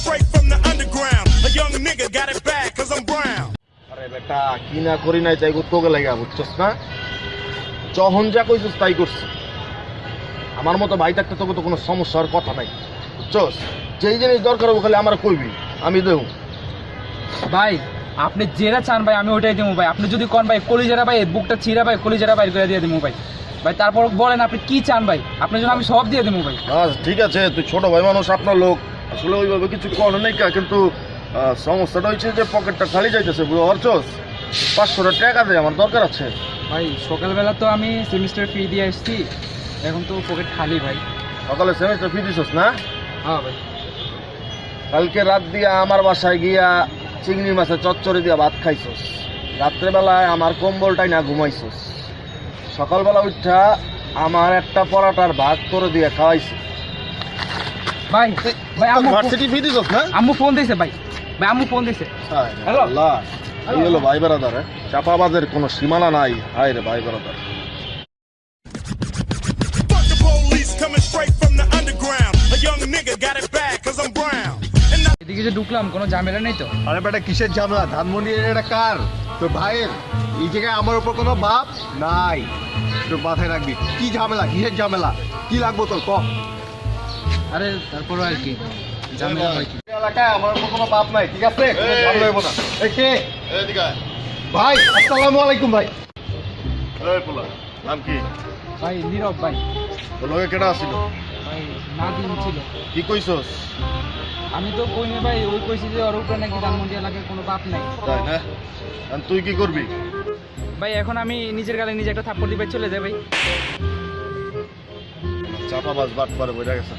straight from the underground. A young nigga got it bad cause I'm brown. আরে বেটা কি না করি নাই তাই তোকে লাগা বুঝছস না যখন যা কইছস তাই করছিস আমার মতো ভাই থাকতে তোকে তো কোনো সমস্যার কথা নাই বুঝছস যেই জিনিস দরকার হবে খালি আমার কইবি আমি দেব ভাই আপনি যেটা চান ভাই আমি ওইটাই দেবো ভাই আপনি যদি কোন ভাই কলিজারা ভাই বুকটা ছিঁড়া ভাই কলিজারা বাইর করে দিয়ে দেবো ভাই ভাই তারপর বলেন আপনি কি চান ভাই আপনার জন্য আমি সব দিয়ে দেবো ভাই ঠিক আছে তুই ছোট ভাই মানুষ আপনার লোক আসলে ওইভাবে কিছু করার নেই কিন্তু সমস্যাটা হচ্ছে যে পকেটটা খালি যাইতেছে বুঝছস 500 টাকা দে আমার দরকার আছে ভাই সকালবেলা তো আমি সেমিস্টার ফি দিয়ে আসছি এখন তো পকেট খালি ভাই সকালে সেমিস্টার ফি দিছস না হ্যাঁ ভাই কালকে রাত দিয়া আমার বাসায় গিয়া চিংড়ি মাছের চচ্চড়ি দিয়া ভাত খাইছস রাত্রেবেলায় আমার কম্বলটাই না ঘুমাইছস সকালবেলা উঠা আমার একটা পরাটার ভাত করে দিয়ে খাওয়াইছে ভাই ভাই আম্মু ভার্সিটি ফি দিছস না আম্মু ফোন দিছে ভাই ভাই আম্মু ফোন দিছে হ্যালো আল্লাহ এই হলো ভাই ব্রাদার চাপাবাজের কোনো সীমানা নাই হায় রে ভাই brother Fuck the police coming straight from the underground. A young nigga got it bad cause I'm brown. এদিকে যে ঢুকলাম কোনো ঝামেলা নেই তো আরে বেটা কিসের ঝামেলা ধানমন্ডি এটা কার তোর ভাইয়ের এই জায়গায় আমার উপর কোনো বাপ নাই তোর মাথায় রাখবি কি ঝামেলা কিসের ঝামেলা কি লাগবো তোর ক আরে তারপর আর কি ঝামেলা হয় কি এলাকায় আমার উপর কোনো বাপ নাই ঠিক আছে কোনো ঝামেলা হইব না এই কে এদিকে আয়। ভাই আসসালামু আলাইকুম ভাই এই পোলা নাম কি ভাই নীরব ভাই তোর লগে কেডা আছিল ভাই নাদিম ছিল কি কইছস আমি তো কইনি ভাই ওই কইছি যে ওর উপরে নাকি ধানমন্ডি এলাকায় কোনো বাপ নাই তাই না আর তুই কি করবি ভাই এখন আমি নিজের গালে নিজে একটা থাপ্পড় দিবে চলে যাই ভাই চাপাবাজ বাট পারে বইরা গেছে